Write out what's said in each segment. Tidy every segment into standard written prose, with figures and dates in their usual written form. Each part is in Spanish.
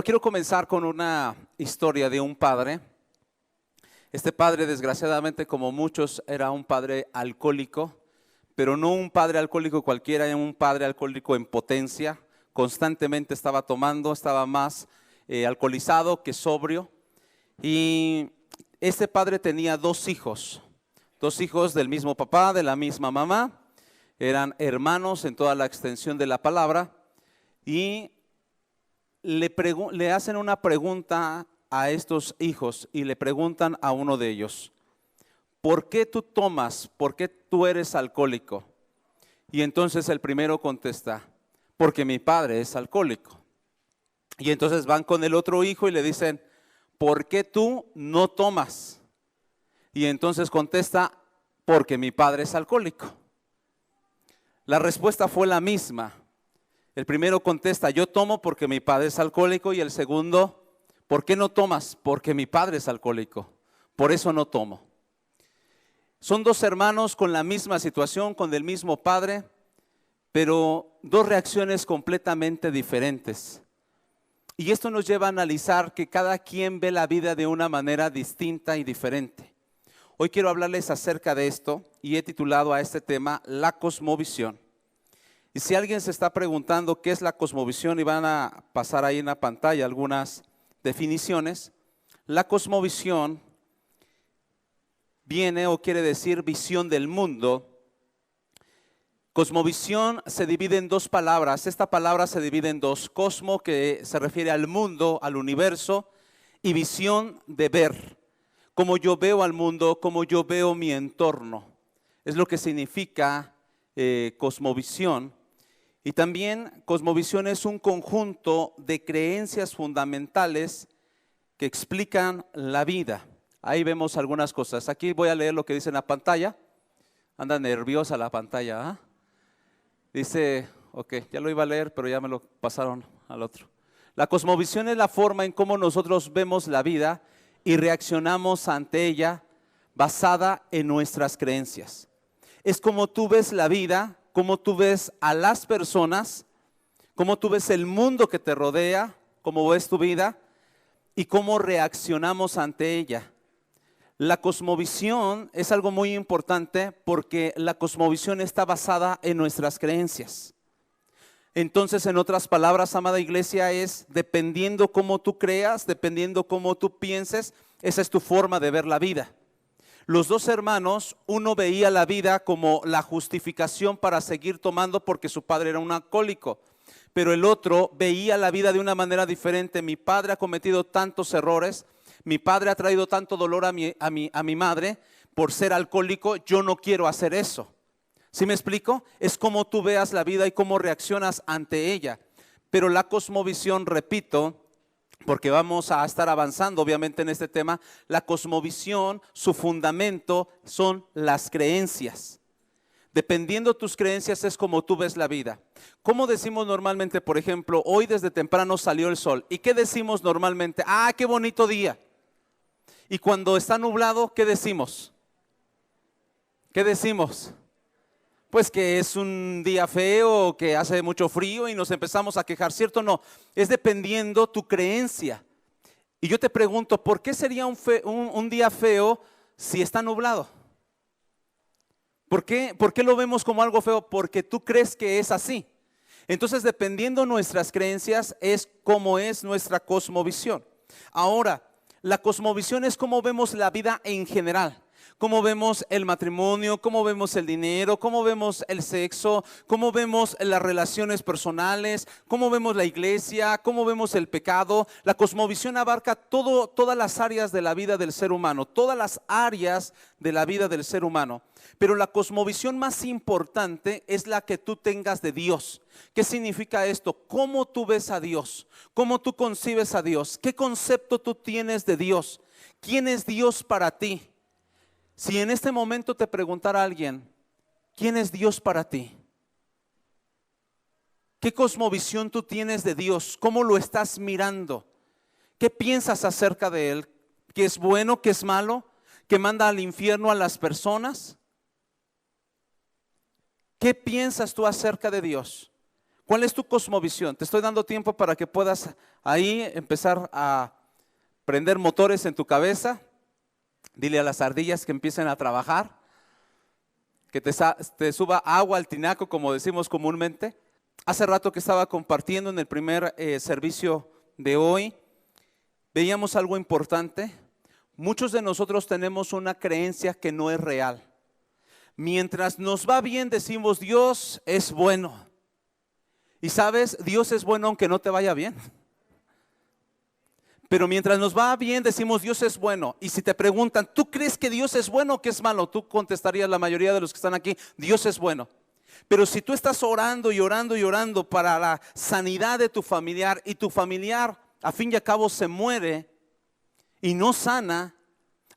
Bueno, quiero comenzar con una historia de un padre. Este padre, desgraciadamente, como muchos, era un padre alcohólico, pero no un padre alcohólico cualquiera, era un padre alcohólico en potencia. Constantemente estaba tomando, estaba más alcoholizado que sobrio. Y este padre tenía dos hijos del mismo papá, de la misma mamá. Eran hermanos en toda la extensión de la palabra. Y le hacen una pregunta a estos hijos y le preguntan a uno de ellos: ¿por qué tú tomas? ¿Por qué tú eres alcohólico? Y entonces el primero contesta: porque mi padre es alcohólico. Y entonces van con el otro hijo y le dicen: ¿por qué tú no tomas? Y entonces contesta: porque mi padre es alcohólico. La respuesta fue la misma. El primero contesta: yo tomo porque mi padre es alcohólico. Y el segundo: ¿por qué no tomas? Porque mi padre es alcohólico, por eso no tomo. Son dos hermanos con la misma situación, con el mismo padre, pero dos reacciones completamente diferentes. Y esto nos lleva a analizar que cada quien ve la vida de una manera distinta y diferente. Hoy quiero hablarles acerca de esto y he titulado a este tema La cosmovisión. Y si alguien se está preguntando qué es la cosmovisión, y van a pasar ahí en la pantalla algunas definiciones, la cosmovisión viene o quiere decir visión del mundo. Cosmovisión se divide en dos palabras. Esta palabra se divide en dos: cosmo, que se refiere al mundo, al universo, y visión, de ver, cómo yo veo al mundo, cómo yo veo mi entorno. Es lo que significa cosmovisión. Y también cosmovisión es un conjunto de creencias fundamentales que explican la vida. Ahí vemos algunas cosas. Aquí voy a leer lo que dice en la pantalla. Anda nerviosa la pantalla, ¿ah? Dice, ok, ya lo iba a leer, pero ya me lo pasaron al otro. La cosmovisión es la forma en cómo nosotros vemos la vida y reaccionamos ante ella basada en nuestras creencias. Es como tú ves la vida, cómo tú ves a las personas, cómo tú ves el mundo que te rodea, cómo ves tu vida y cómo reaccionamos ante ella. La cosmovisión es algo muy importante porque la cosmovisión está basada en nuestras creencias. Entonces, en otras palabras, amada iglesia, es dependiendo cómo tú creas, dependiendo cómo tú pienses, esa es tu forma de ver la vida. Los dos hermanos, uno veía la vida como la justificación para seguir tomando porque su padre era un alcohólico, pero el otro veía la vida de una manera diferente. Mi padre ha cometido tantos errores, mi padre ha traído tanto dolor a mi madre por ser alcohólico, yo no quiero hacer eso. ¿Sí me explico? Es como tú veas la vida y cómo reaccionas ante ella. Pero la cosmovisión, repito, porque vamos a estar avanzando obviamente en este tema, la cosmovisión, su fundamento son las creencias. Dependiendo tus creencias es como tú ves la vida. ¿Cómo decimos normalmente? Por ejemplo, hoy desde temprano salió el sol. ¿Y qué decimos normalmente? ¡Ah, qué bonito día! Y cuando está nublado, ¿qué decimos? ¿Qué decimos? Pues que es un día feo, que hace mucho frío y nos empezamos a quejar, ¿cierto o no? Es dependiendo tu creencia. Y yo te pregunto, ¿por qué sería un día feo si está nublado? ¿Por qué lo vemos como algo feo? Porque tú crees que es así. Entonces, dependiendo nuestras creencias, es como es nuestra cosmovisión. Ahora, la cosmovisión es cómo vemos la vida en general. Cómo vemos el matrimonio, cómo vemos el dinero, cómo vemos el sexo, cómo vemos las relaciones personales, cómo vemos la iglesia, cómo vemos el pecado. La cosmovisión abarca todas las áreas de la vida del ser humano, todas las áreas de la vida del ser humano. Pero la cosmovisión más importante es la que tú tengas de Dios. ¿Qué significa esto? ¿Cómo tú ves a Dios? ¿Cómo tú concibes a Dios? ¿Qué concepto tú tienes de Dios? ¿Quién es Dios para ti? Si en este momento te preguntara alguien, ¿quién es Dios para ti? ¿Qué cosmovisión tú tienes de Dios? ¿Cómo lo estás mirando? ¿Qué piensas acerca de Él? ¿Que es bueno, que es malo? ¿Que manda al infierno a las personas? ¿Qué piensas tú acerca de Dios? ¿Cuál es tu cosmovisión? Te estoy dando tiempo para que puedas ahí empezar a prender motores en tu cabeza. Dile a las ardillas que empiecen a trabajar, que te suba agua al tinaco, como decimos comúnmente. Hace rato que estaba compartiendo en el primer servicio de hoy, veíamos algo importante. Muchos de nosotros tenemos una creencia que no es real. Mientras nos va bien decimos Dios es bueno. Y sabes, Dios es bueno aunque no te vaya bien. Pero mientras nos va bien decimos Dios es bueno. Y si te preguntan, ¿tú crees que Dios es bueno o que es malo? Tú contestarías, la mayoría de los que están aquí, Dios es bueno. Pero si tú estás orando y orando y orando para la sanidad de tu familiar y tu familiar a fin y a cabo se muere y no sana,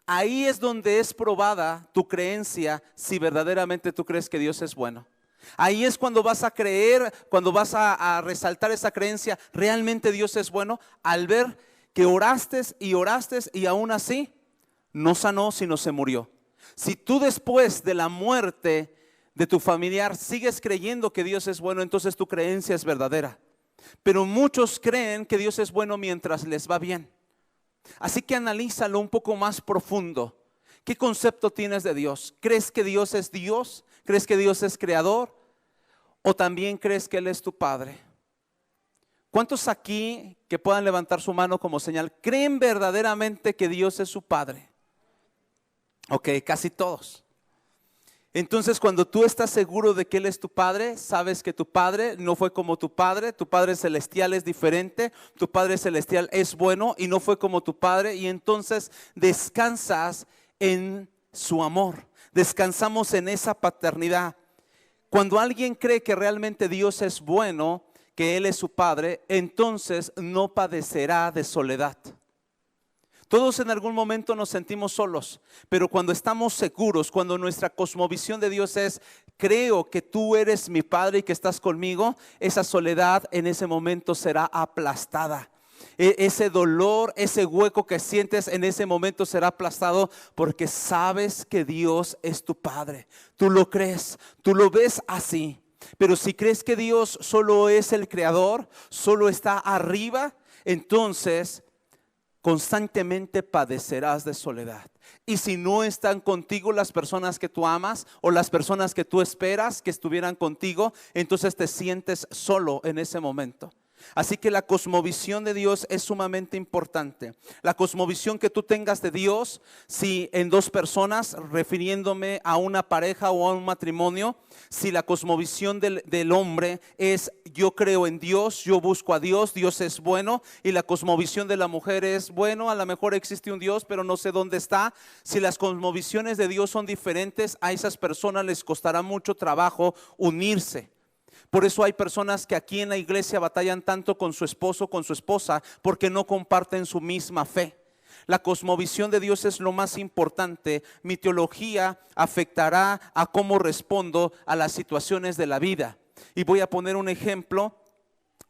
ahí es donde es probada tu creencia si verdaderamente tú crees que Dios es bueno. Ahí es cuando vas a creer, cuando vas a resaltar esa creencia, realmente Dios es bueno, al ver que oraste y aún así no sanó sino se murió. Si tú después de la muerte de tu familiar sigues creyendo que Dios es bueno, entonces tu creencia es verdadera. Pero muchos creen que Dios es bueno mientras les va bien. Así que analízalo un poco más profundo. ¿Qué concepto tienes de Dios? ¿Crees que Dios es Dios? ¿Crees que Dios es creador? ¿O también crees que Él es tu Padre? ¿Cuántos aquí que puedan levantar su mano como señal creen verdaderamente que Dios es su Padre? Ok, casi todos. Entonces cuando tú estás seguro de que Él es tu Padre, sabes que tu Padre no fue como tu Padre celestial es diferente, tu Padre celestial es bueno y no fue como tu Padre, y entonces descansas en su amor, descansamos en esa paternidad. Cuando alguien cree que realmente Dios es bueno, que Él es su Padre, entonces no padecerá de soledad. Todos en algún momento nos sentimos solos, pero cuando estamos seguros, cuando nuestra cosmovisión de Dios es, creo que tú eres mi Padre y que estás conmigo, esa soledad en ese momento será aplastada. Ese dolor, ese hueco que sientes en ese momento será aplastado porque sabes que Dios es tu Padre. Tú lo crees, tú lo ves así. Pero si crees que Dios solo es el creador, solo está arriba, entonces constantemente padecerás de soledad. Y si no están contigo las personas que tú amas o las personas que tú esperas que estuvieran contigo, entonces te sientes solo en ese momento. Así que la cosmovisión de Dios es sumamente importante. La cosmovisión que tú tengas de Dios, si en dos personas, refiriéndome a una pareja o a un matrimonio, si la cosmovisión del hombre es yo creo en Dios, yo busco a Dios, Dios es bueno, y la cosmovisión de la mujer es bueno, a lo mejor existe un Dios pero no sé dónde está. Si las cosmovisiones de Dios son diferentes, a esas personas les costará mucho trabajo unirse. Por eso hay personas que aquí en la iglesia batallan tanto con su esposo, con su esposa, porque no comparten su misma fe. La cosmovisión de Dios es lo más importante. Mi teología afectará a cómo respondo a las situaciones de la vida. Y voy a poner un ejemplo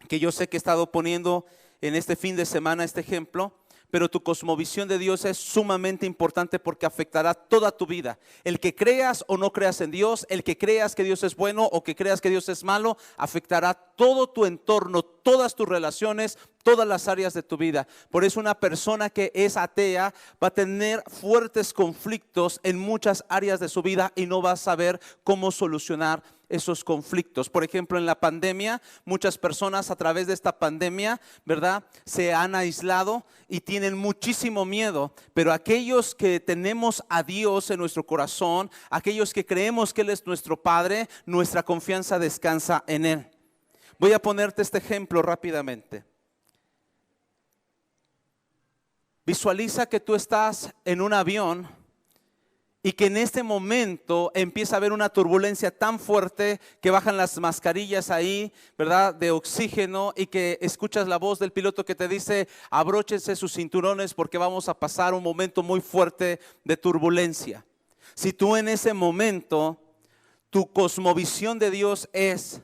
que yo sé que he estado poniendo en este fin de semana, este ejemplo. Pero tu cosmovisión de Dios es sumamente importante porque afectará toda tu vida. El que creas o no creas en Dios, el que creas que Dios es bueno o que creas que Dios es malo, afectará todo tu entorno, todas tus relaciones, todas las áreas de tu vida. Por eso una persona que es atea va a tener fuertes conflictos en muchas áreas de su vida y no va a saber cómo solucionar esos conflictos. Por ejemplo, en la pandemia, muchas personas a través de esta pandemia, ¿verdad?, se han aislado y tienen muchísimo miedo. Pero aquellos que tenemos a Dios en nuestro corazón, aquellos que creemos que Él es nuestro Padre, nuestra confianza descansa en Él. Voy a ponerte este ejemplo rápidamente. Visualiza que tú estás en un avión y que en este momento empieza a haber una turbulencia tan fuerte que bajan las mascarillas ahí, ¿verdad?, de oxígeno, y que escuchas la voz del piloto que te dice, abróchense sus cinturones porque vamos a pasar un momento muy fuerte de turbulencia. Si tú en ese momento, tu cosmovisión de Dios es,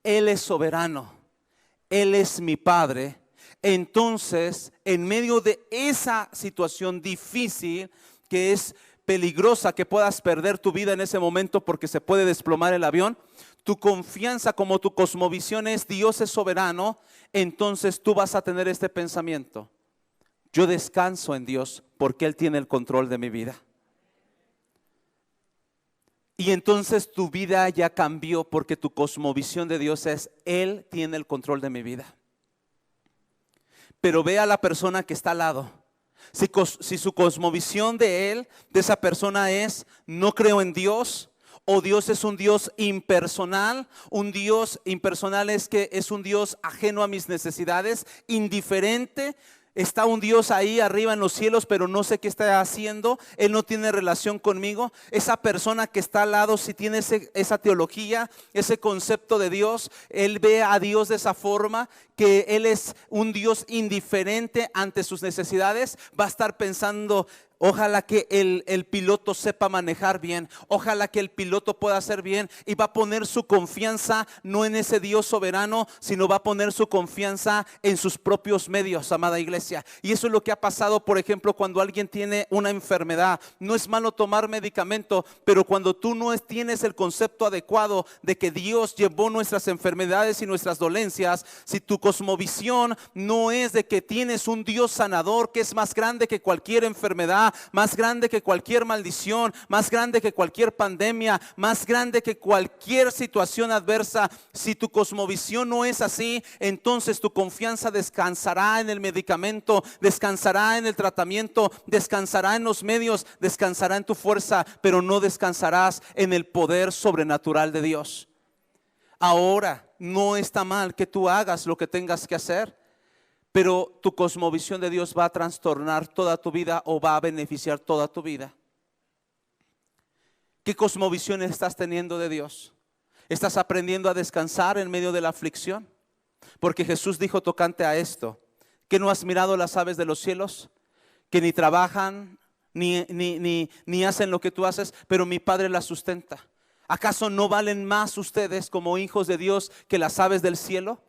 Él es soberano, Él es mi Padre, entonces en medio de esa situación difícil que es peligrosa que puedas perder tu vida en ese momento porque se puede desplomar el avión, tu confianza, como tu cosmovisión es Dios es soberano, entonces tú vas a tener este pensamiento: yo descanso en Dios porque Él tiene el control de mi vida. Y entonces tu vida ya cambió porque tu cosmovisión de Dios es: Él tiene el control de mi vida. Pero ve a la persona que está al lado. Si su cosmovisión de esa persona es: no creo en Dios, o Dios es un Dios impersonal. Un Dios impersonal es que es un Dios ajeno a mis necesidades, indiferente. Está un Dios ahí arriba en los cielos, pero no sé qué está haciendo. Él no tiene relación conmigo. Esa persona que está al lado, si tiene esa teología, ese concepto de Dios, él ve a Dios de esa forma, que Él es un Dios indiferente ante sus necesidades. Va a estar pensando: ojalá que el piloto sepa manejar bien, ojalá que el piloto pueda hacer bien, y va a poner su confianza no en ese Dios soberano, sino va a poner su confianza en sus propios medios, amada iglesia. Y eso es lo que ha pasado, por ejemplo, cuando alguien tiene una enfermedad. No es malo tomar medicamento, pero cuando tú no tienes el concepto adecuado de que Dios llevó nuestras enfermedades y nuestras dolencias, si tu cosmovisión no es de que tienes un Dios sanador que es más grande que cualquier enfermedad, más grande que cualquier maldición, más grande que cualquier pandemia, más grande que cualquier situación adversa, si tu cosmovisión no es así, entonces tu confianza descansará en el medicamento, descansará en el tratamiento, descansará en los medios, descansará en tu fuerza, pero no descansarás en el poder sobrenatural de Dios. Ahora, no está mal que tú hagas lo que tengas que hacer, pero tu cosmovisión de Dios va a trastornar toda tu vida o va a beneficiar toda tu vida. ¿Qué cosmovisión estás teniendo de Dios? ¿Estás aprendiendo a descansar en medio de la aflicción? Porque Jesús dijo tocante a esto: ¿que no has mirado las aves de los cielos? Que ni trabajan ni hacen lo que tú haces, pero mi Padre las sustenta. ¿Acaso no valen más ustedes como hijos de Dios que las aves del cielo?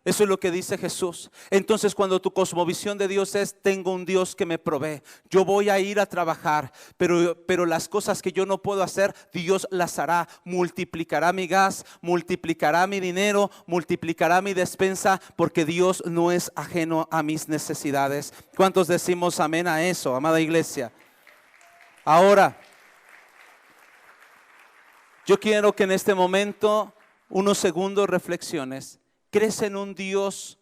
Eso es lo que dice Jesús. Entonces, cuando tu cosmovisión de Dios es: tengo un Dios que me provee, yo voy a ir a trabajar, pero las cosas que yo no puedo hacer, Dios las hará. Multiplicará mi gas, multiplicará mi dinero, multiplicará mi despensa, porque Dios no es ajeno a mis necesidades. ¿Cuántos decimos amén a eso, amada iglesia? Ahora, yo quiero que en este momento, unos segundos, reflexiones. ¿Crees en un Dios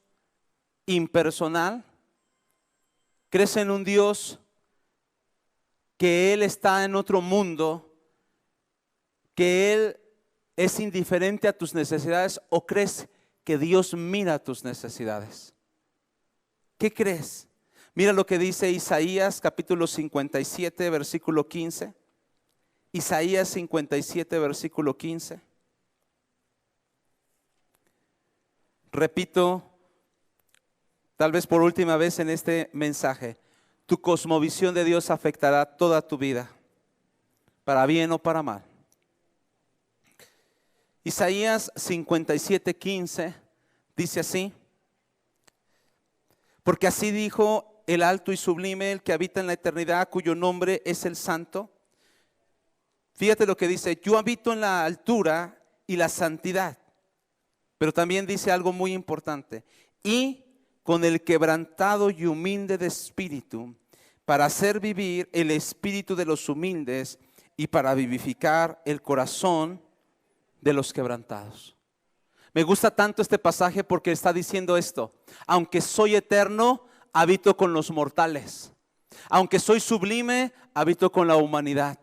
impersonal? ¿Crees en un Dios que Él está en otro mundo, que Él es indiferente a tus necesidades? ¿O crees que Dios mira tus necesidades? ¿Qué crees? Mira lo que dice Isaías capítulo 57 versículo 15. Isaías 57 versículo 15. Repito, tal vez por última vez en este mensaje: tu cosmovisión de Dios afectará toda tu vida, para bien o para mal. Isaías 57:15 dice así: porque así dijo el alto y sublime, el que habita en la eternidad, cuyo nombre es el Santo. Fíjate lo que dice: yo habito en la altura y la santidad. Pero también dice algo muy importante: y con el quebrantado y humilde de espíritu, para hacer vivir el espíritu de los humildes y para vivificar el corazón de los quebrantados. Me gusta tanto este pasaje porque está diciendo esto: aunque soy eterno, habito con los mortales. Aunque soy sublime, habito con la humanidad.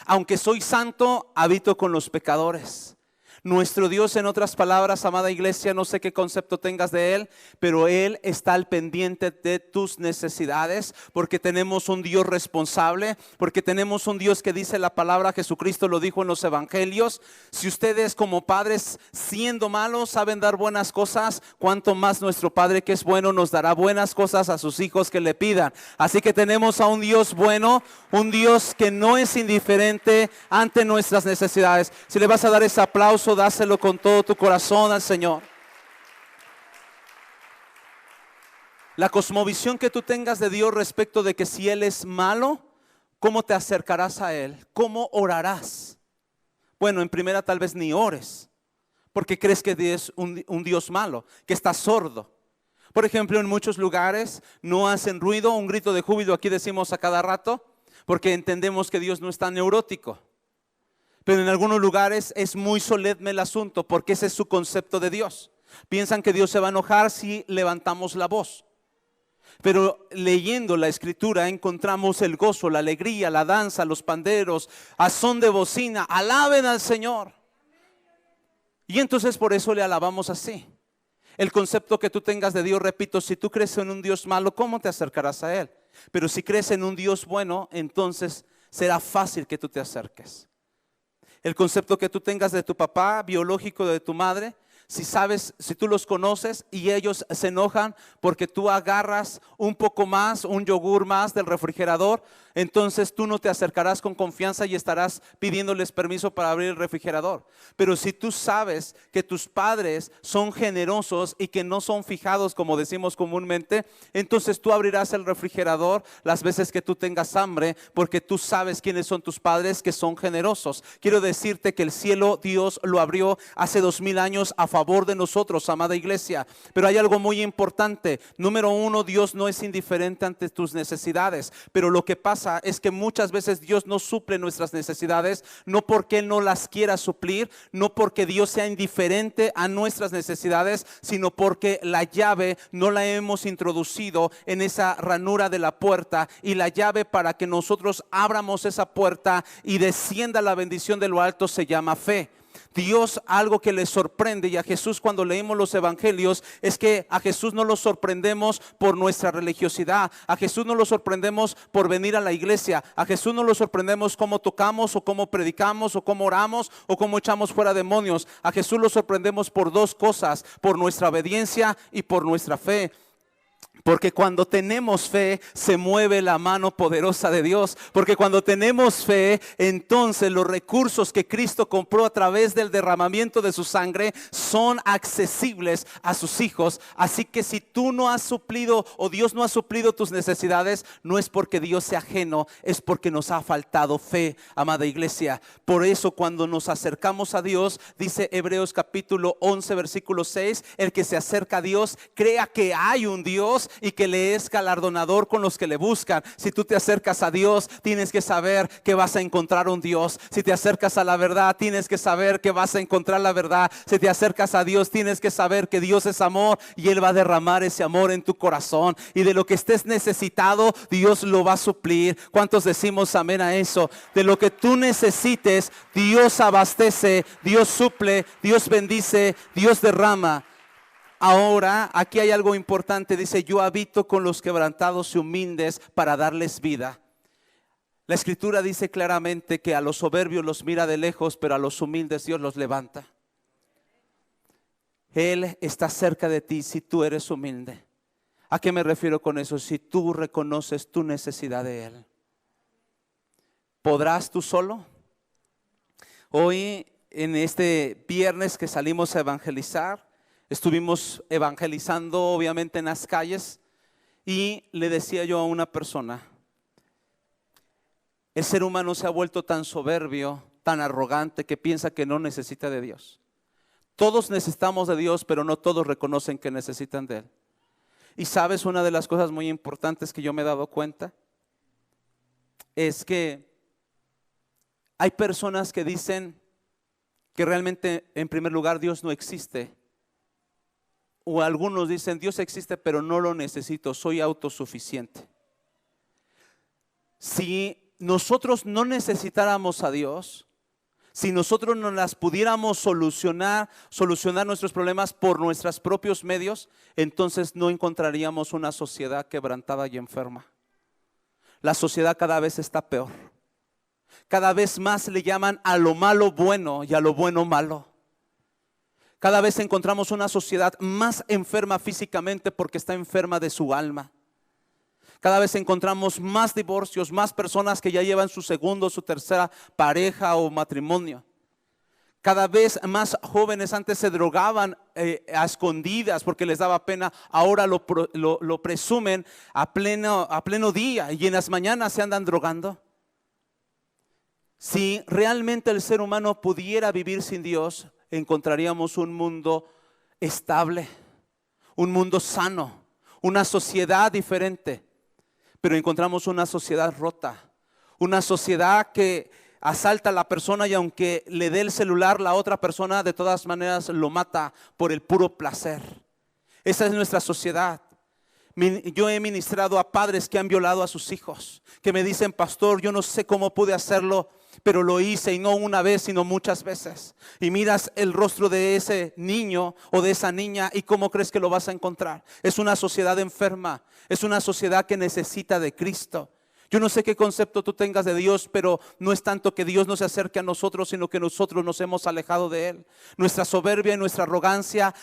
Aunque soy santo, habito con los pecadores. Nuestro Dios, en otras palabras, amada iglesia, no sé qué concepto tengas de Él, pero Él está al pendiente de tus necesidades, porque tenemos un Dios responsable, porque tenemos un Dios que dice la palabra. Jesucristo lo dijo en los evangelios: si ustedes como padres, siendo malos, saben dar buenas cosas, cuánto más nuestro Padre que es bueno nos dará buenas cosas a sus hijos que le pidan. Así que tenemos a un Dios bueno, un Dios que no es indiferente ante nuestras necesidades. Si le vas a dar ese aplauso, dáselo con todo tu corazón al Señor. La cosmovisión que tú tengas de Dios respecto de que si Él es malo, ¿cómo te acercarás a Él? ¿Cómo orarás? Bueno, en primera tal vez ni ores, porque crees que es un Dios malo, que está sordo. Por ejemplo, en muchos lugares no hacen ruido, un grito de júbilo, aquí decimos a cada rato, porque entendemos que Dios no está neurótico. Pero en algunos lugares es muy solemne el asunto, porque ese es su concepto de Dios. Piensan que Dios se va a enojar si levantamos la voz. Pero leyendo la escritura encontramos el gozo, la alegría, la danza, los panderos, a son de bocina, alaben al Señor. Y entonces por eso le alabamos así. El concepto que tú tengas de Dios, repito, si tú crees en un Dios malo, ¿cómo te acercarás a Él? Pero si crees en un Dios bueno, entonces será fácil que tú te acerques. El concepto que tú tengas de tu papá biológico, de tu madre, si sabes, si tú los conoces y ellos se enojan porque tú agarras un poco más, un yogur más del refrigerador, entonces tú no te acercarás con confianza y estarás pidiéndoles permiso para abrir el refrigerador. Pero si tú sabes que tus padres son generosos y que no son fijados, como decimos comúnmente, entonces tú abrirás el refrigerador las veces que tú tengas hambre, porque tú sabes quiénes son tus padres, que son generosos. Quiero decirte que el cielo Dios lo abrió hace 2000 años a favor de nosotros, amada iglesia. Pero hay algo muy importante. Número uno, Dios no es indiferente ante tus necesidades, pero lo que pasa es que muchas veces Dios no suple nuestras necesidades, no porque Él no las quiera suplir, no porque Dios sea indiferente a nuestras necesidades, sino porque la llave no la hemos introducido en esa ranura de la puerta, y la llave para que nosotros abramos esa puerta y descienda la bendición de lo alto se llama fe. Dios, algo que le sorprende, y a Jesús cuando leímos los evangelios, es que a Jesús no lo sorprendemos por nuestra religiosidad, a Jesús no lo sorprendemos por venir a la iglesia, a Jesús no lo sorprendemos cómo tocamos o cómo predicamos o cómo oramos o cómo echamos fuera demonios. A Jesús lo sorprendemos por dos cosas: por nuestra obediencia y por nuestra fe. Porque cuando tenemos fe se mueve la mano poderosa de Dios. Porque cuando tenemos fe, entonces los recursos que Cristo compró a través del derramamiento de su sangre son accesibles a sus hijos. Así que si tú no has suplido o Dios no ha suplido tus necesidades, no es porque Dios sea ajeno, es porque nos ha faltado fe, amada iglesia. Por eso cuando nos acercamos a Dios, dice Hebreos capítulo 11 versículo 6, el que se acerca a Dios crea que hay un Dios y que le es galardonador con los que le buscan. Si tú te acercas a Dios, tienes que saber que vas a encontrar un Dios. Si te acercas a la verdad, tienes que saber que vas a encontrar la verdad. Si te acercas a Dios, tienes que saber que Dios es amor y Él va a derramar ese amor en tu corazón, y de lo que estés necesitado, Dios lo va a suplir. ¿Cuántos decimos amén a eso? De lo que tú necesites, Dios abastece, Dios suple, Dios bendice, Dios derrama. Ahora, aquí hay algo importante, dice: yo habito con los quebrantados y humildes para darles vida. La escritura dice claramente que a los soberbios los mira de lejos, pero a los humildes Dios los levanta. Él está cerca de ti si tú eres humilde. ¿A qué me refiero con eso? Si tú reconoces tu necesidad de Él. ¿Podrás tú solo? Hoy, en este viernes que salimos a evangelizar, estuvimos evangelizando obviamente en las calles, y le decía yo a una persona: el ser humano se ha vuelto tan soberbio, tan arrogante, que piensa que no necesita de Dios. Todos necesitamos de Dios, pero no todos reconocen que necesitan de Él. Y sabes, una de las cosas muy importantes que yo me he dado cuenta es que hay personas que dicen que realmente, en primer lugar, Dios no existe. O algunos dicen: Dios existe, pero no lo necesito, soy autosuficiente. Si nosotros no necesitáramos a Dios, si nosotros no las pudiéramos solucionar nuestros problemas por nuestros propios medios, entonces no encontraríamos una sociedad quebrantada y enferma. La sociedad cada vez está peor. Cada vez más le llaman a lo malo bueno y a lo bueno malo. Cada vez encontramos una sociedad más enferma físicamente porque está enferma de su alma. Cada vez encontramos más divorcios, más personas que ya llevan su segundo, su tercera pareja o matrimonio. Cada vez más jóvenes antes se drogaban a escondidas porque les daba pena, ahora lo presumen a pleno día, y en las mañanas se andan drogando. Si realmente el ser humano pudiera vivir sin Dios, encontraríamos un mundo estable, un mundo sano, una sociedad diferente. Pero encontramos una sociedad rota, una sociedad que asalta a la persona y aunque le dé el celular, la otra persona de todas maneras lo mata por el puro placer. Esa es nuestra sociedad. Yo he ministrado a padres que han violado a sus hijos, que me dicen: pastor, yo no sé cómo pude hacerlo, pero lo hice, y no una vez, sino muchas veces. Y miras el rostro de ese niño o de esa niña, y ¿cómo crees que lo vas a encontrar? Es una sociedad enferma, es una sociedad que necesita de Cristo. Yo no sé qué concepto tú tengas de Dios, pero no es tanto que Dios no se acerque a nosotros, sino que nosotros nos hemos alejado de Él. Nuestra soberbia y nuestra arrogancia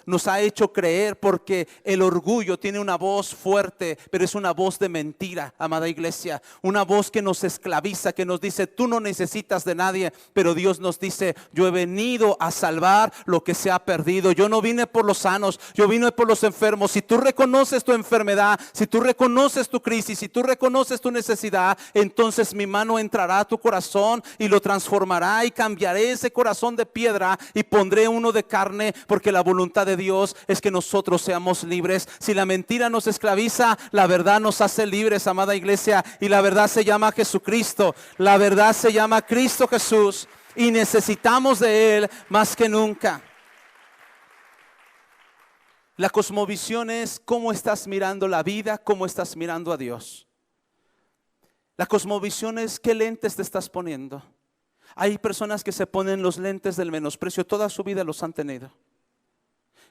nos ha hecho creer, porque el orgullo tiene una voz fuerte, pero es una voz de mentira, amada iglesia. Una voz que nos esclaviza, que nos dice: tú no necesitas de nadie, pero Dios nos dice: yo he venido a salvar lo que se ha perdido. Yo no vine por los sanos, yo vine por los enfermos. Si tú reconoces tu enfermedad, si tú reconoces tu crisis, si tú reconoces tu necesidad, entonces mi mano entrará a tu corazón y lo transformará, y cambiaré ese corazón de piedra y pondré uno de carne, porque la voluntad de Dios es que nosotros seamos libres. Si la mentira nos esclaviza, la verdad nos hace libres, amada iglesia, y la verdad se llama Jesucristo. La verdad se llama Cristo Jesús, y necesitamos de Él más que nunca. La cosmovisión es cómo estás mirando la vida, cómo estás mirando a Dios. La cosmovisión es qué lentes te estás poniendo. Hay personas que se ponen los lentes del menosprecio, toda su vida los han tenido.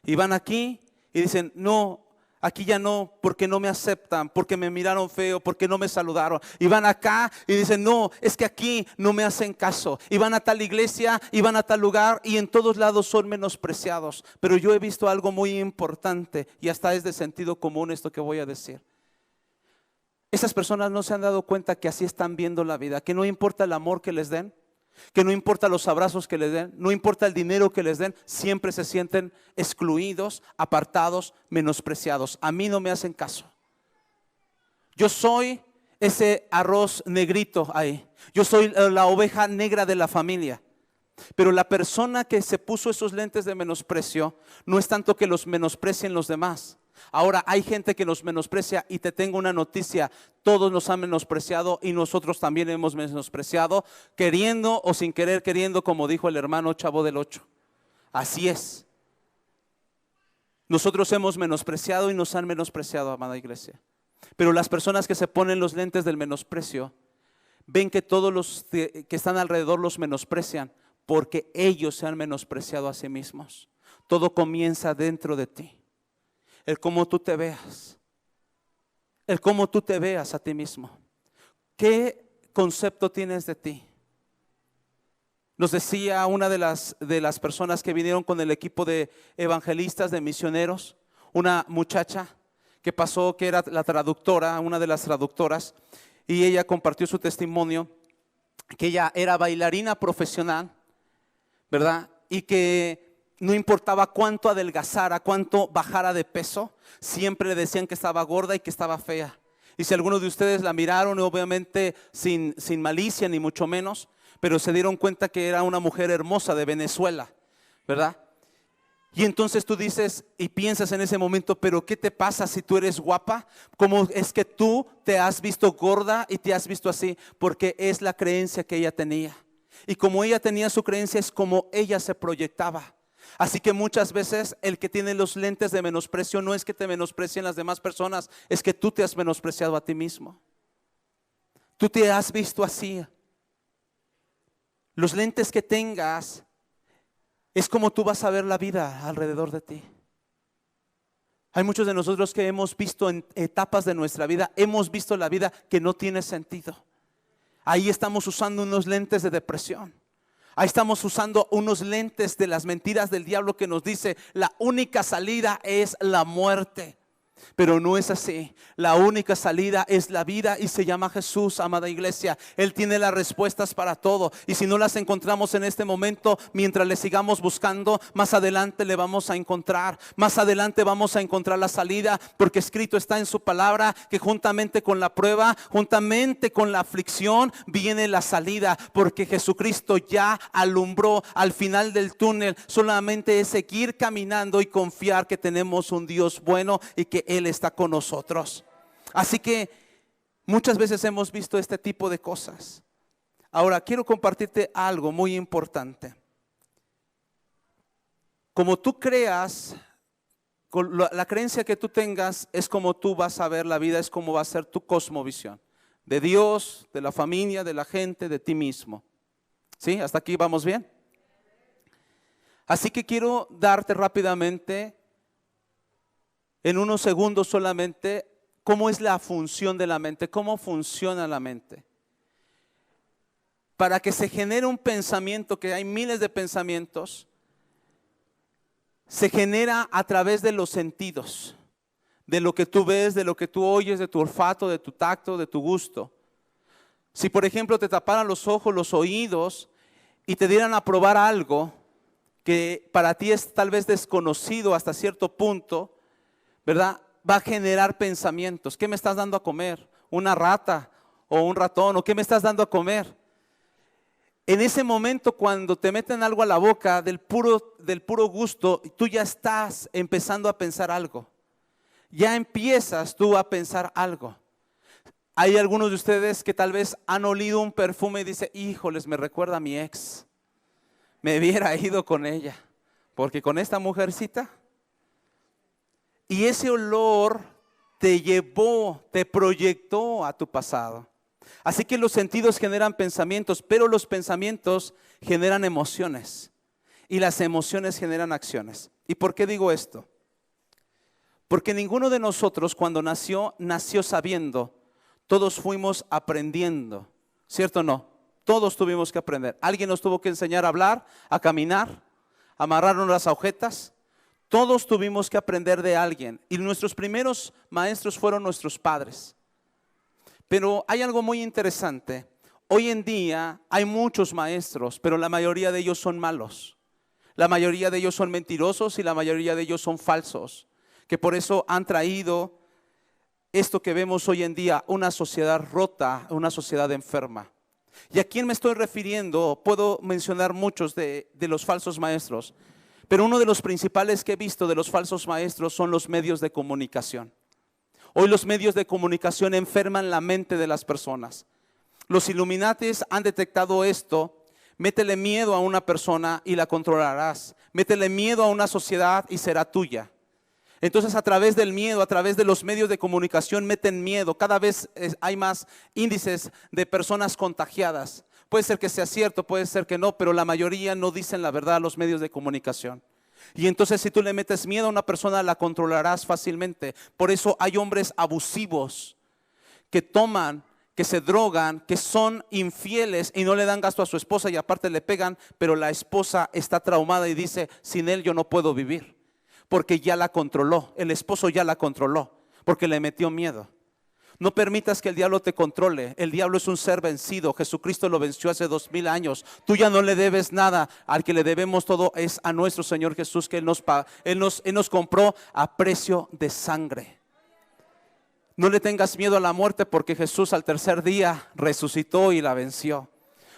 Y van aquí y dicen: no, aquí ya no, porque no me aceptan, porque me miraron feo, porque no me saludaron. Y van acá y dicen: no, es que aquí no me hacen caso. Y van a tal iglesia, y van a tal lugar, y en todos lados son menospreciados. Pero yo he visto algo muy importante, y hasta es de sentido común esto que voy a decir. Esas personas no se han dado cuenta que así están viendo la vida, que no importa el amor que les den, que no importa los abrazos que les den, no importa el dinero que les den, siempre se sienten excluidos, apartados, menospreciados. A mí no me hacen caso. Yo soy ese arroz negrito ahí. Yo soy la oveja negra de la familia. Pero la persona que se puso esos lentes de menosprecio no es tanto que los menosprecien los demás. Ahora hay gente que nos menosprecia, y te tengo una noticia: todos nos han menospreciado, y nosotros también hemos menospreciado, queriendo o sin querer queriendo, como dijo el hermano Chavo del 8. Así es. Nosotros hemos menospreciado y nos han menospreciado, amada iglesia. Pero las personas que se ponen los lentes del menosprecio ven que todos los que están alrededor los menosprecian, porque ellos se han menospreciado a sí mismos. Todo comienza dentro de ti. El cómo tú te veas. El cómo tú te veas a ti mismo. ¿Qué concepto tienes de ti? Nos decía una de las personas que vinieron con el equipo de evangelistas, de misioneros, una muchacha que pasó, que era la traductora, una de las traductoras, y ella compartió su testimonio, que ella era bailarina profesional, ¿verdad? Y que no importaba cuánto adelgazara, cuánto bajara de peso, siempre le decían que estaba gorda y que estaba fea. Y si algunos de ustedes la miraron, obviamente sin malicia ni mucho menos, pero se dieron cuenta que era una mujer hermosa de Venezuela, ¿verdad? Y entonces tú dices y piensas en ese momento: pero ¿qué te pasa si tú eres guapa? ¿Cómo es que tú te has visto gorda y te has visto así? Porque es la creencia que ella tenía. Y como ella tenía su creencia, es como ella se proyectaba. Así que muchas veces el que tiene los lentes de menosprecio no es que te menosprecien las demás personas, es que tú te has menospreciado a ti mismo. Tú te has visto así. Los lentes que tengas es como tú vas a ver la vida alrededor de ti. Hay muchos de nosotros que hemos visto en etapas de nuestra vida, hemos visto la vida que no tiene sentido. Ahí estamos usando unos lentes de depresión. Ahí estamos usando unos lentes de las mentiras del diablo, que nos dice: la única salida es la muerte. Pero no es así. La única salida es la vida y se llama Jesús, amada iglesia. Él tiene las respuestas para todo. Y si no las encontramos en este momento, mientras le sigamos buscando, más adelante le vamos a encontrar. Más adelante vamos a encontrar la salida, porque escrito está en su palabra que juntamente con la prueba, juntamente con la aflicción, viene la salida. Porque Jesucristo ya alumbró al final del túnel. Solamente es seguir caminando y confiar que tenemos un Dios bueno y que Él está con nosotros. Así que muchas veces hemos visto este tipo de cosas. Ahora quiero compartirte algo muy importante. Como tú creas, con la creencia que tú tengas es como tú vas a ver la vida, es como va a ser tu cosmovisión. De Dios, de la familia, de la gente, de ti mismo. ¿Sí? ¿Hasta aquí vamos bien? Así que quiero darte rápidamente, en unos segundos solamente, cómo es la función de la mente, cómo funciona la mente. Para que se genere un pensamiento, que hay miles de pensamientos, se genera a través de los sentidos, de lo que tú ves, de lo que tú oyes, de tu olfato, de tu tacto, de tu gusto. Si por ejemplo te taparan los ojos, los oídos y te dieran a probar algo que para ti es tal vez desconocido hasta cierto punto, ¿verdad? Va a generar pensamientos. ¿Qué me estás dando a comer? ¿Una rata o un ratón? ¿O qué me estás dando a comer? En ese momento, cuando te meten algo a la boca del puro gusto, tú ya estás empezando a pensar algo. Ya empiezas tú a pensar algo. Hay algunos de ustedes que tal vez han olido un perfume y dicen, híjoles, me recuerda a mi ex. Me hubiera ido con ella, porque con esta mujercita. Y ese olor te llevó, te proyectó a tu pasado. Así que los sentidos generan pensamientos, pero los pensamientos generan emociones. Y las emociones generan acciones. ¿Y por qué digo esto? Porque ninguno de nosotros cuando nació sabiendo. Todos fuimos aprendiendo. ¿Cierto o no? Todos tuvimos que aprender. Alguien nos tuvo que enseñar a hablar, a caminar, a amarrarnos las agujetas. Todos tuvimos que aprender de alguien y nuestros primeros maestros fueron nuestros padres. Pero hay algo muy interesante. Hoy en día hay muchos maestros, pero la mayoría de ellos son malos. La mayoría de ellos son mentirosos y la mayoría de ellos son falsos. Que por eso han traído esto que vemos hoy en día, una sociedad rota, una sociedad enferma. ¿Y a quién me estoy refiriendo? Puedo mencionar muchos de los falsos maestros. Pero uno de los principales que he visto de los falsos maestros son los medios de comunicación. Hoy los medios de comunicación enferman la mente de las personas. Los Illuminatis han detectado esto. Métele miedo a una persona y la controlarás. Métele miedo a una sociedad y será tuya. Entonces a través del miedo, a través de los medios de comunicación meten miedo. Cada vez hay más índices de personas contagiadas. Puede ser que sea cierto, puede ser que no, pero la mayoría no dicen la verdad a los medios de comunicación. Y entonces si tú le metes miedo a una persona, la controlarás fácilmente. Por eso hay hombres abusivos que toman, que se drogan, que son infieles y no le dan gasto a su esposa y aparte le pegan, pero la esposa está traumada y dice, sin él yo no puedo vivir. Porque ya la controló, el esposo ya la controló, porque le metió miedo. No permitas que el diablo te controle. El diablo es un ser vencido. Jesucristo lo venció hace 2000 años. Tú ya no le debes nada. Al que le debemos todo es a nuestro Señor Jesús, que Él nos compró a precio de sangre. No le tengas miedo a la muerte, porque Jesús al tercer día resucitó y la venció.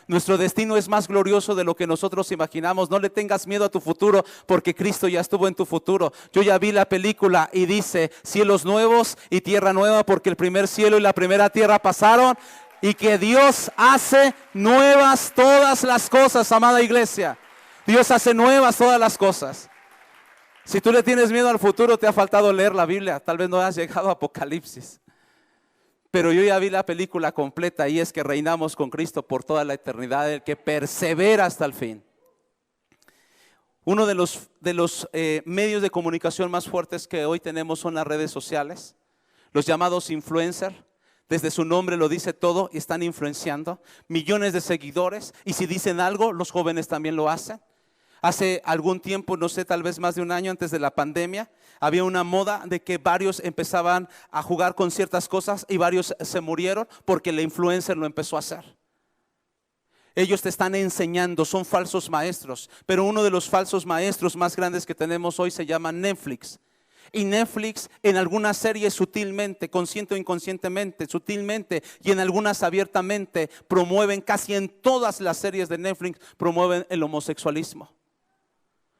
Nuestro destino es más glorioso de lo que nosotros imaginamos. No le tengas miedo a tu futuro, porque Cristo ya estuvo en tu futuro. Yo ya vi la película y dice, cielos nuevos y tierra nueva, porque el primer cielo y la primera tierra pasaron, y que Dios hace nuevas todas las cosas, amada iglesia. Dios hace nuevas todas las cosas. Si tú le tienes miedo al futuro, te ha faltado leer la Biblia. Tal vez no has llegado a Apocalipsis. Pero yo ya vi la película completa y es que reinamos con Cristo por toda la eternidad, el que persevera hasta el fin. Uno de los medios de comunicación más fuertes que hoy tenemos son las redes sociales, los llamados influencers. Desde su nombre lo dice todo y están influenciando millones de seguidores, y si dicen algo, los jóvenes también lo hacen. Hace algún tiempo, no sé, tal vez más de un año antes de la pandemia, había una moda de que varios empezaban a jugar con ciertas cosas y varios se murieron porque la influencer lo empezó a hacer. Ellos te están enseñando, son falsos maestros, pero uno de los falsos maestros más grandes que tenemos hoy se llama Netflix. Y Netflix en algunas series sutilmente, consciente o inconscientemente, sutilmente y en algunas abiertamente promueven, casi en todas las series de Netflix, promueven el homosexualismo.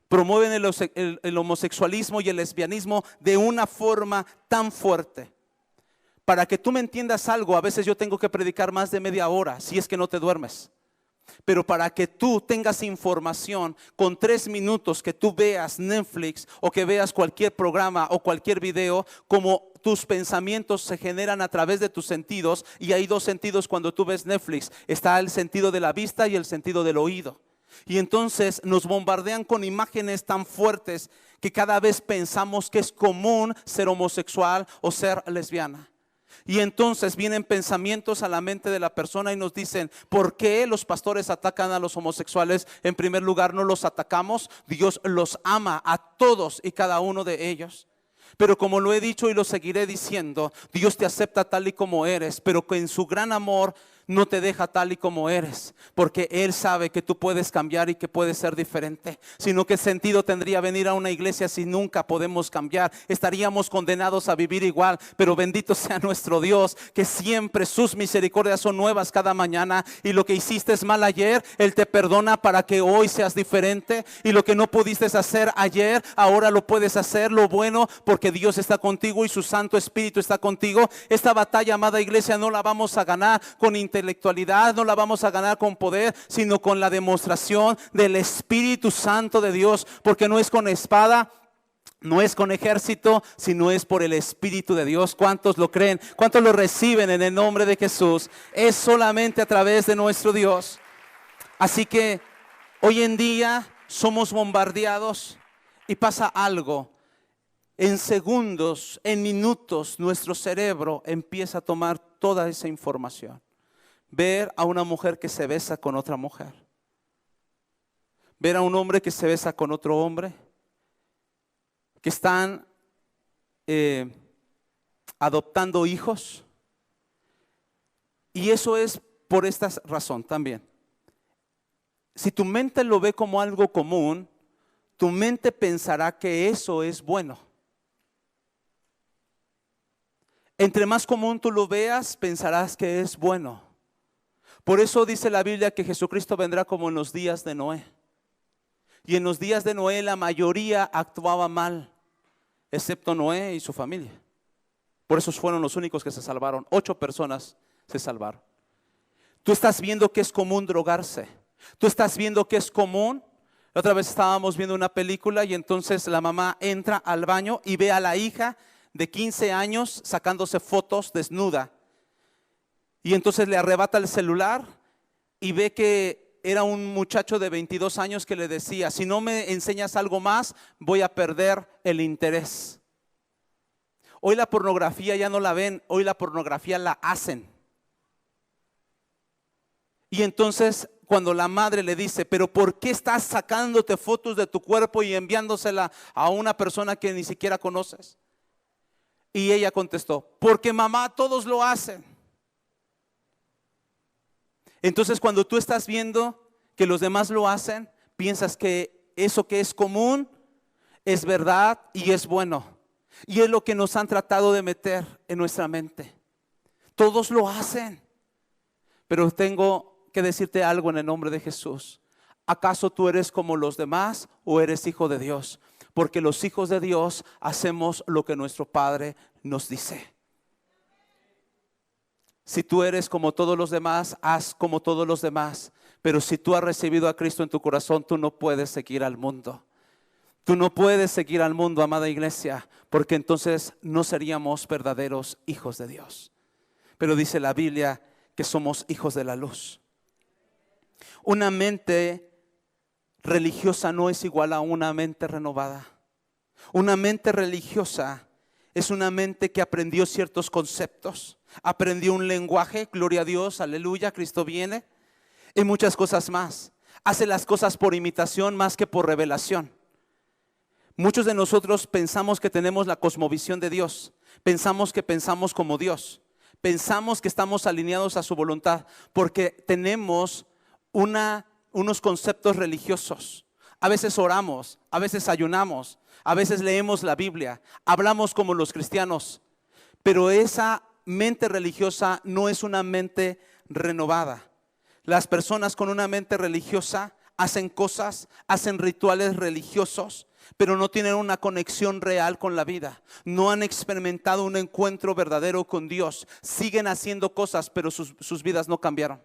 Promueven el homosexualismo y el lesbianismo de una forma tan fuerte. Para que tú me entiendas algo, a veces yo tengo que predicar más de media hora, si es que no te duermes. Pero para que tú tengas información, con 3 minutos que tú veas Netflix o que veas cualquier programa o cualquier video, como tus pensamientos se generan a través de tus sentidos, y hay 2 sentidos cuando tú ves Netflix: está el sentido de la vista y el sentido del oído. Y entonces nos bombardean con imágenes tan fuertes que cada vez pensamos que es común ser homosexual o ser lesbiana. Y entonces vienen pensamientos a la mente de la persona y nos dicen: ¿por qué los pastores atacan a los homosexuales? En primer lugar, no los atacamos. Dios los ama a todos y cada uno de ellos. Pero como lo he dicho y lo seguiré diciendo, Dios te acepta tal y como eres, pero que en su gran amor no te deja tal y como eres, porque Él sabe que tú puedes cambiar y que puedes ser diferente. Sino qué sentido tendría venir a una iglesia si nunca podemos cambiar. Estaríamos condenados a vivir igual. Pero bendito sea nuestro Dios, que siempre sus misericordias son nuevas cada mañana. Y lo que hiciste mal ayer, Él te perdona para que hoy seas diferente. Y lo que no pudiste hacer ayer, ahora lo puedes hacer. Lo bueno, porque Dios está contigo y su Santo Espíritu está contigo. Esta batalla, amada iglesia, no la vamos a ganar con intelectualidad, no la vamos a ganar con poder, sino con la demostración del Espíritu Santo de Dios. Porque no es con espada, no es con ejército, sino es por el Espíritu de Dios. ¿Cuántos lo creen? ¿Cuántos lo reciben en el nombre de Jesús? Es solamente a través de nuestro Dios. Así que hoy en día somos bombardeados y pasa algo. En segundos, en minutos, nuestro cerebro empieza a tomar toda esa información. Ver a una mujer que se besa con otra mujer. Ver a un hombre que se besa con otro hombre. Que están adoptando hijos. Y eso es por esta razón también. Si tu mente lo ve como algo común, tu mente pensará que eso es bueno. Entre más común tú lo veas, pensarás que es bueno. Por eso dice la Biblia que Jesucristo vendrá como en los días de Noé. Y en los días de Noé la mayoría actuaba mal, excepto Noé y su familia. Por eso fueron los únicos que se salvaron. 8 personas se salvaron. Tú estás viendo que es común drogarse. Tú estás viendo que es común. La otra vez estábamos viendo una película y entonces la mamá entra al baño y ve a la hija de 15 años sacándose fotos desnuda. Y entonces le arrebata el celular y ve que era un muchacho de 22 años que le decía: si no me enseñas algo más, voy a perder el interés. Hoy la pornografía ya no la ven, hoy la pornografía la hacen. Y entonces cuando la madre le dice: pero ¿por qué estás sacándote fotos de tu cuerpo y enviándosela a una persona que ni siquiera conoces? Y ella contestó: porque mamá, todos lo hacen. Entonces cuando tú estás viendo que los demás lo hacen, piensas que eso que es común es verdad y es bueno. Y es lo que nos han tratado de meter en nuestra mente. Todos lo hacen. Pero tengo que decirte algo en el nombre de Jesús. ¿Acaso tú eres como los demás o eres hijo de Dios? Porque los hijos de Dios hacemos lo que nuestro Padre nos dice. Si tú eres como todos los demás, haz como todos los demás. Pero si tú has recibido a Cristo en tu corazón, tú no puedes seguir al mundo. Tú no puedes seguir al mundo, amada iglesia, porque entonces no seríamos verdaderos hijos de Dios. Pero dice la Biblia que somos hijos de la luz. Una mente religiosa no es igual a una mente renovada. Una mente religiosa es una mente que aprendió ciertos conceptos, aprendió un lenguaje, gloria a Dios, aleluya, Cristo viene, y muchas cosas más. Hace las cosas por imitación más que por revelación. Muchos de nosotros pensamos que tenemos la cosmovisión de Dios. Pensamos que pensamos como Dios. Pensamos que estamos alineados a su voluntad porque tenemos unos conceptos religiosos. A veces oramos, a veces ayunamos, a veces leemos la Biblia, hablamos como los cristianos, pero esa mente religiosa no es una mente renovada. Las personas con una mente religiosa hacen cosas, hacen rituales religiosos, pero no tienen una conexión real con la vida. No han experimentado un encuentro verdadero con Dios. Siguen haciendo cosas, pero sus vidas no cambiaron.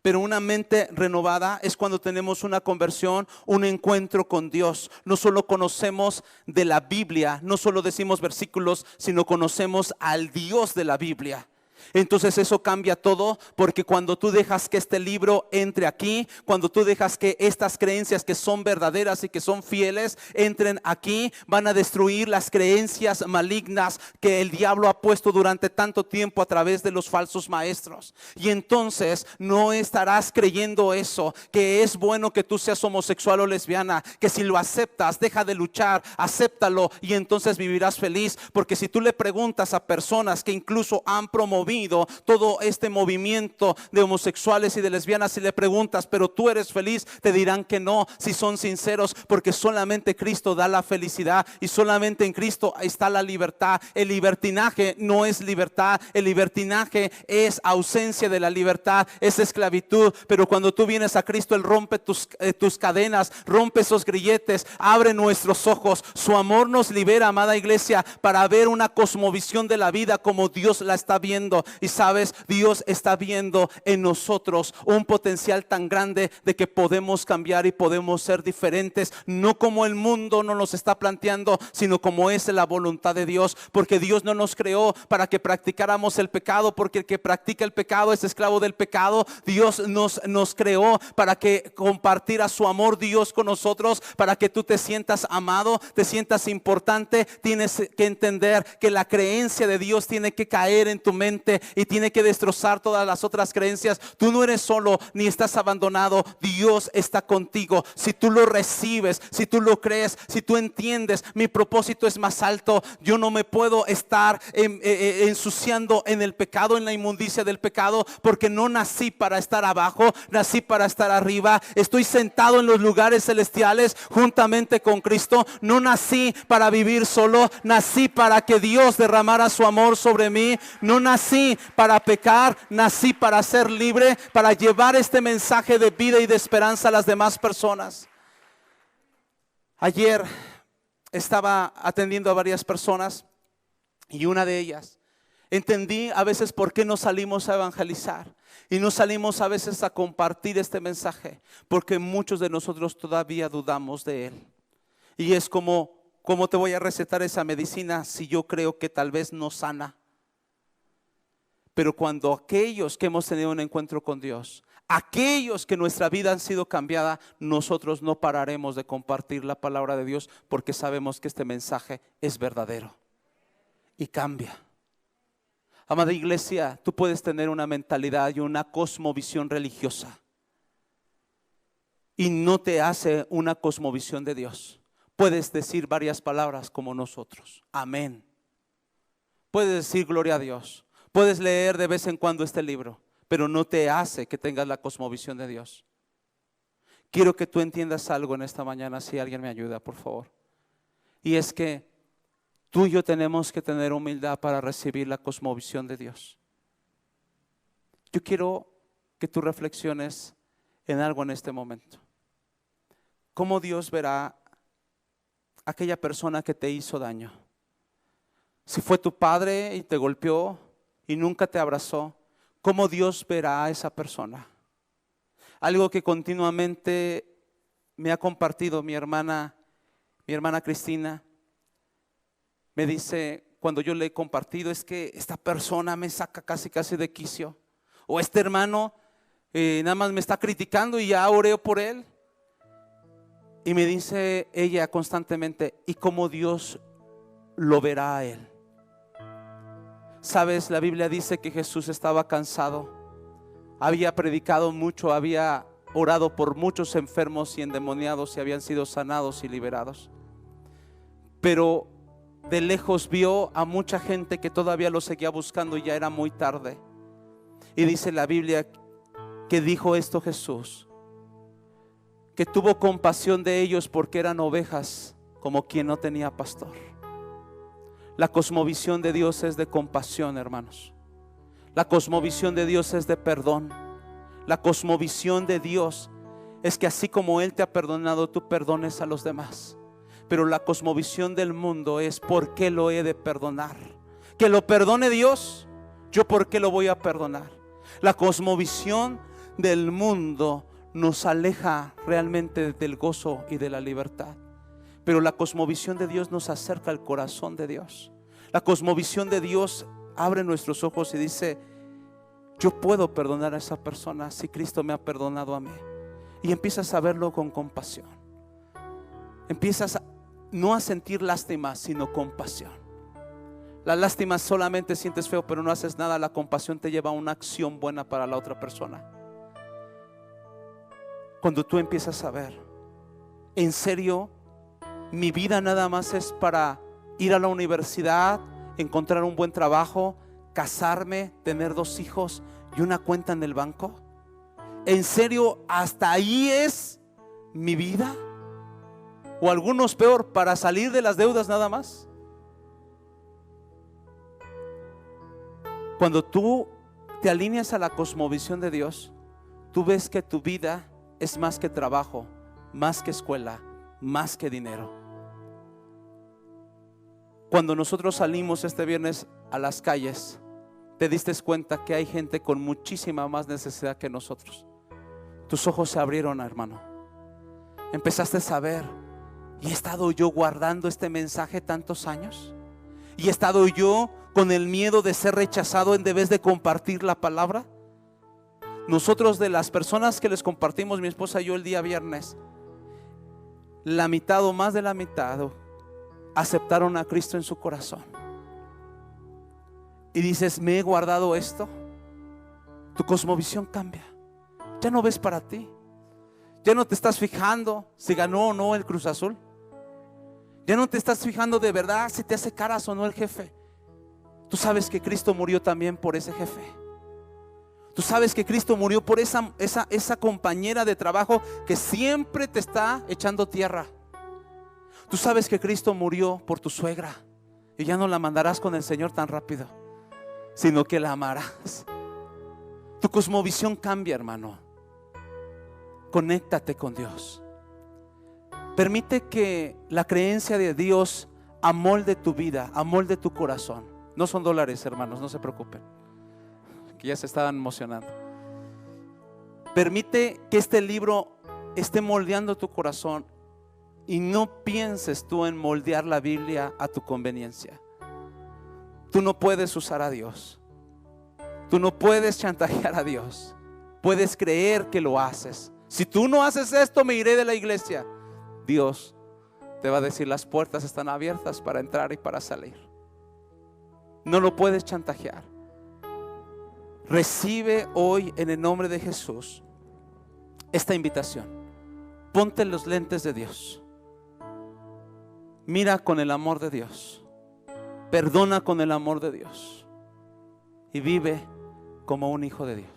Pero una mente renovada es cuando tenemos una conversión, un encuentro con Dios. No solo conocemos de la Biblia, no solo decimos versículos, sino conocemos al Dios de la Biblia. Entonces eso cambia todo, porque cuando tú dejas que este libro entre aquí, cuando tú dejas que estas creencias que son verdaderas y que son fieles entren aquí, van a destruir las creencias malignas que el diablo ha puesto durante tanto tiempo a través de los falsos maestros. Y entonces no estarás creyendo eso, que es bueno que tú seas homosexual o lesbiana, que si lo aceptas, deja de luchar, acéptalo y entonces vivirás feliz. Porque si tú le preguntas a personas que incluso han promovido todo este movimiento de homosexuales y de lesbianas, y le preguntas, pero tú eres feliz, te dirán que no, si son sinceros, porque solamente Cristo da la felicidad y solamente en Cristo está la libertad. El libertinaje no es libertad, el libertinaje es ausencia de la libertad, es esclavitud. Pero cuando tú vienes a Cristo, Él rompe tus cadenas, rompe esos grilletes, abre nuestros ojos. Su amor nos libera, amada iglesia, para ver una cosmovisión de la vida como Dios la está viendo. Y sabes, Dios está viendo en nosotros un potencial tan grande de que podemos cambiar y podemos ser diferentes, no como el mundo no nos está planteando, sino como es la voluntad de Dios. Porque Dios no nos creó para que practicáramos el pecado, porque el que practica el pecado es esclavo del pecado. Dios nos creó para que compartiera su amor Dios con nosotros, para que tú te sientas amado, te sientas importante. Tienes que entender que la creencia de Dios tiene que caer en tu mente y tiene que destrozar todas las otras creencias. Tú no eres solo ni estás abandonado. Dios está contigo. Si tú lo recibes, si tú lo crees, si tú entiendes, mi propósito es más alto. Yo no me puedo estar ensuciando en el pecado, en la inmundicia del pecado, porque no nací para estar abajo, nací para estar arriba. Estoy sentado en los lugares celestiales juntamente con Cristo. No nací para vivir solo, nací para que Dios derramara su amor sobre mí. No nací para pecar, nací para ser libre, para llevar este mensaje de vida y de esperanza a las demás personas. Ayer estaba atendiendo a varias personas y una de ellas, entendí a veces por qué no salimos a evangelizar y no salimos a veces a compartir este mensaje, porque muchos de nosotros todavía dudamos de él. Y es como, ¿cómo te voy a recetar esa medicina si yo creo que tal vez no sana? Pero cuando aquellos que hemos tenido un encuentro con Dios, aquellos que nuestra vida han sido cambiada, nosotros no pararemos de compartir la palabra de Dios, porque sabemos que este mensaje es verdadero y cambia. Amada iglesia, tú puedes tener una mentalidad y una cosmovisión religiosa y no te hace una cosmovisión de Dios. Puedes decir varias palabras como nosotros, amén. Puedes decir gloria a Dios. Puedes leer de vez en cuando este libro, pero no te hace que tengas la cosmovisión de Dios. Quiero que tú entiendas algo en esta mañana, si alguien me ayuda, por favor. Y es que tú y yo tenemos que tener humildad para recibir la cosmovisión de Dios. Yo quiero que tú reflexiones en algo en este momento. ¿Cómo Dios verá a aquella persona que te hizo daño? Si fue tu padre y te golpeó y nunca te abrazó, ¿cómo Dios verá a esa persona? Algo que continuamente me ha compartido mi hermana Cristina, me dice cuando yo le he compartido, es que esta persona me saca casi de quicio, o este hermano nada más me está criticando y ya oré por él. Y me dice ella constantemente, ¿y cómo Dios lo verá a él? Sabes, la Biblia dice que Jesús estaba cansado, había predicado mucho, había orado por muchos enfermos y endemoniados y habían sido sanados y liberados. Pero de lejos vio a mucha gente que todavía lo seguía buscando y ya era muy tarde. Y dice la Biblia que dijo esto Jesús, que tuvo compasión de ellos porque eran ovejas como quien no tenía pastor. La cosmovisión de Dios es de compasión, hermanos. La cosmovisión de Dios es de perdón. La cosmovisión de Dios es que así como Él te ha perdonado, tú perdones a los demás. Pero la cosmovisión del mundo es: ¿por qué lo he de perdonar? Que lo perdone Dios, ¿yo por qué lo voy a perdonar? La cosmovisión del mundo nos aleja realmente del gozo y de la libertad. Pero la cosmovisión de Dios nos acerca al corazón de Dios. La cosmovisión de Dios abre nuestros ojos y dice: yo puedo perdonar a esa persona si Cristo me ha perdonado a mí. Y empiezas a verlo con compasión. Empiezas no a sentir lástima, sino compasión. La lástima solamente sientes feo, pero no haces nada. La compasión te lleva a una acción buena para la otra persona. Cuando tú empiezas a ver, en serio, mi vida nada más es para ir a la universidad, encontrar un buen trabajo, casarme, tener 2 hijos y una cuenta en el banco. ¿En serio hasta ahí es mi vida? O algunos peor, para salir de las deudas nada más. Cuando tú te alineas a la cosmovisión de Dios, tú ves que tu vida es más que trabajo, más que escuela, más que dinero. Cuando nosotros salimos este viernes a las calles, te diste cuenta que hay gente con muchísima más necesidad que nosotros. Tus ojos se abrieron, hermano. Empezaste a saber: ¿y he estado yo guardando este mensaje tantos años? ¿Y he estado yo con el miedo de ser rechazado en vez de compartir la palabra? Nosotros, de las personas que les compartimos, mi esposa y yo, el día viernes, la mitad o más de la mitad aceptaron a Cristo en su corazón. Y dices: me he guardado esto. Tu cosmovisión cambia. Ya no ves para ti. Ya no te estás fijando si ganó o no el Cruz Azul. Ya no te estás fijando de verdad si te hace caras o no el jefe. Tú sabes que Cristo murió también por ese jefe. Tú sabes que Cristo murió por esa compañera de trabajo que siempre te está echando tierra. Tú sabes que Cristo murió por tu suegra y ya no la mandarás con el Señor tan rápido, sino que la amarás. Tu cosmovisión cambia, hermano. Conéctate con Dios. Permite que la creencia de Dios amolde tu vida, amolde tu corazón. No son dólares, hermanos, no se preocupen, que ya se estaban emocionando. Permite que este libro esté moldeando tu corazón y no pienses tú en moldear la Biblia a tu conveniencia. Tú no puedes usar a Dios. Tú no puedes chantajear a Dios. Puedes creer que lo haces. Si tú no haces esto, me iré de la iglesia. Dios te va a decir: las puertas están abiertas para entrar y para salir. No lo puedes chantajear. Recibe hoy, en el nombre de Jesús, esta invitación. Ponte los lentes de Dios. Mira con el amor de Dios. Perdona con el amor de Dios. Y vive como un hijo de Dios.